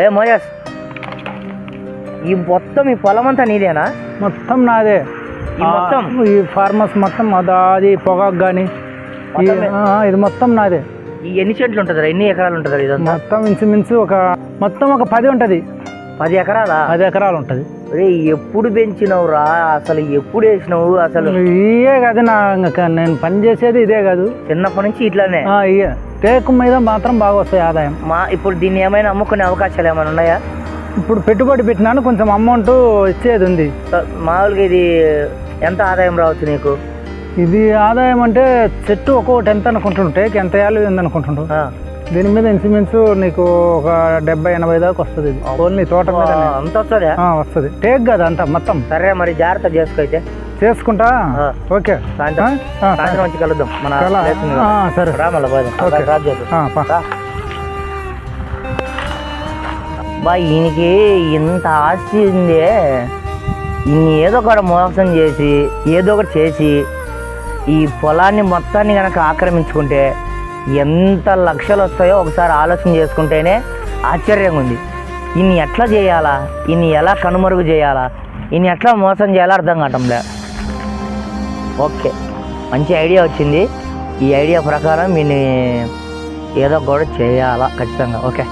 ఏ Moyes, ఈ మొత్తం ఈ పొలం అంతా నీదేనా? మొత్తం నాదే. మొత్తం ఈ ఫార్మర్స్ మొత్తం అది పొగాకు కానీ ఇది మొత్తం నాదే. ఈ ఎన్ని చెట్లు ఉంటుందా? ఎన్ని ఎకరాలు ఉంటుందా? ఇది మొత్తం ఇంచుమించు మొత్తం ఒక 10 ఉంటుంది. 10 ఎకరాలా? 10 ఎకరాలు ఉంటుంది. ఎప్పుడు పెంచినవురా? అసలు ఎప్పుడు వేసినావు? అసలు ఇదే కాదు నేను పని చేసేది, ఇదే కాదు చిన్నప్పటి నుంచి ఇట్లానే. టేకు మీద మాత్రం బాగా వస్తాయి ఆదాయం. ఇప్పుడు దీన్ని ఏమైనా అమ్ముకునే అవకాశాలు ఏమైనా ఉన్నాయా? ఇప్పుడు పెట్టుబడి పెట్టినాను, కొంచెం అమౌంట్ ఇచ్చేది ఉంది. మామూలుగా ఇది ఎంత ఆదాయం రావచ్చు నీకు? ఇది ఆదాయం అంటే చెట్టు ఒక్కొక్కటి ఎంత అనుకుంటుండు, టేక్ ఎంత యాలు అనుకుంటుండు. దీని మీద ఇంచుమించు నీకు ఒక 70-80 దాకా వస్తుంది. ఓన్లీ తోట మీద అంత వస్తుంది? వస్తుంది. టేక్ కదా అంత మొత్తం. సరే మరి జాగ్రత్త చేసుకో. చేసుకుంటా. ఓకే, సాయంత్రం వచ్చి కలుద్దాం. సరే ఈయనకి ఇంత ఆస్తి ఉంది. ఈయన ఏదో ఒకటి మోసం చేసి ఏదో ఒకటి చేసి ఈ పొలాన్ని మొత్తాన్ని కనుక ఆక్రమించుకుంటే ఎంత లక్షలు వస్తాయో ఒకసారి ఆలోచన చేసుకుంటేనే ఆశ్చర్యంగా ఉంది. ఇన్ని ఎట్లా చేయాలా, ఇన్ని ఎలా కనుమరుగు చేయాలా, ఇన్ని ఎట్లా మోసం చేయాలో అర్థం కావటంలే. ఓకే, మంచి ఐడియా వచ్చింది. ఈ ఐడియా ప్రకారం ఈయన్ని ఏదో కూడా చేయాలా ఖచ్చితంగా. ఓకే,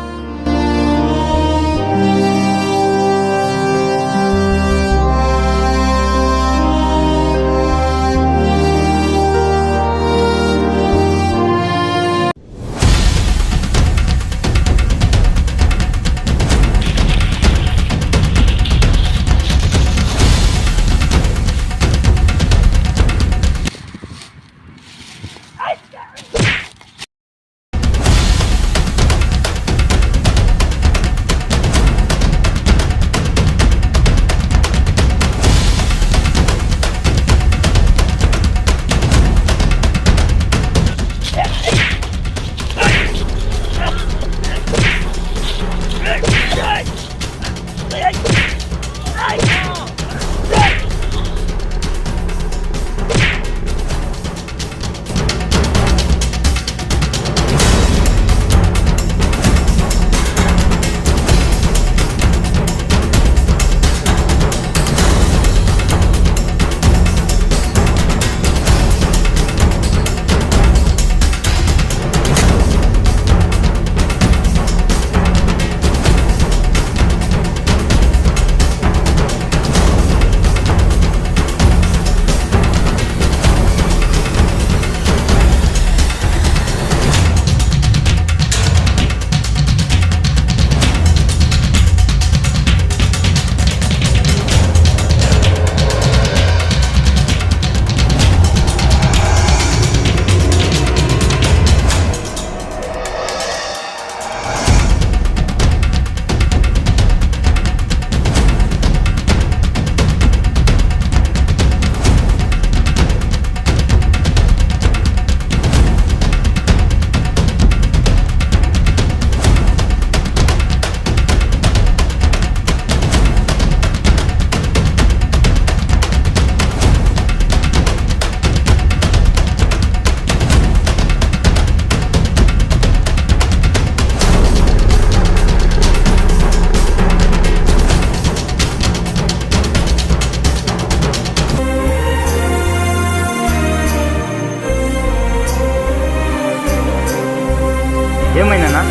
ఏమైందన్నా?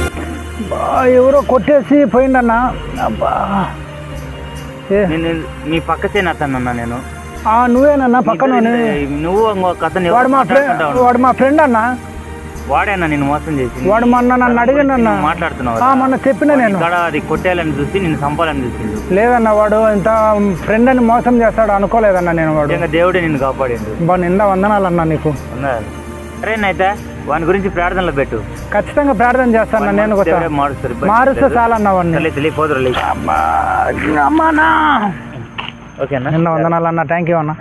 ఎవరో కొట్టేసి పోయిందన్నా. నీ పక్క చేనన్నా నేను. నువ్వేనన్నా పక్కన? నువ్వు వాడు మా ఫ్రెండ్ అన్నా. వాడేనా నేను మోసం చేసి? వాడు మొన్న నన్ను అడిగినన్నా. మాట్లాడుతున్నావు? మొన్న చెప్పిన నేను అది కొట్టేయాలని చూసి నేను చంపాలని చూసి. లేదన్నా, వాడు ఇంత ఫ్రెండ్ అని మోసం చేస్తాడు అనుకోలేదన్నా నేను. వాడు దేవుడే నిన్ను కాపాడిండు. నిండా వందనాలన్నా నీకు. సరేనైతే వాని గురించి ప్రార్థనలో పెట్టు. ఖచ్చితంగా ప్రార్థన చేస్తాను నేను. మారుస్తే చాలన్నా వాడిని. ఓకేనా? నిన్న వందనాలన్నా. థ్యాంక్ యూ అన్న.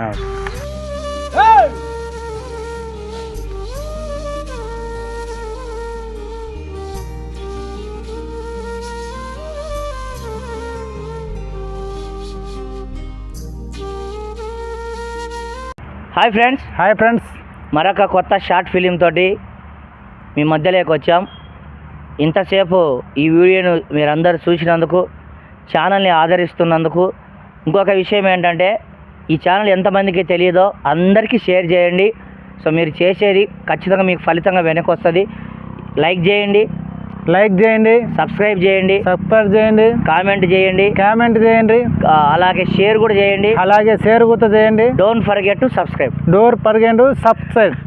హాయ్ ఫ్రెండ్స్, మరొక కొత్త షార్ట్ ఫిలిం తోటి మీ మధ్యలోకి వచ్చాం. ఇంతసేపు ఈ వీడియోను మీరందరూ చూసినందుకు, ఛానల్ని ఆదరిస్తున్నందుకు. ఇంకొక విషయం ఏంటంటే, ఈ ఛానల్ ఎంతమందికి తెలియదో అందరికీ షేర్ చేయండి. సో మీరు చేసేది ఖచ్చితంగా మీకు ఫలితంగా వెనక్కి వస్తుంది. లైక్ చేయండి, సబ్స్క్రైబ్ చేయండి, కామెంట్ చేయండి, అలాగే షేర్ కూడా చేయండి. చేయండి. Don't forget to subscribe. డోర్ పర్గెండు సబ్స్క్రైబ్.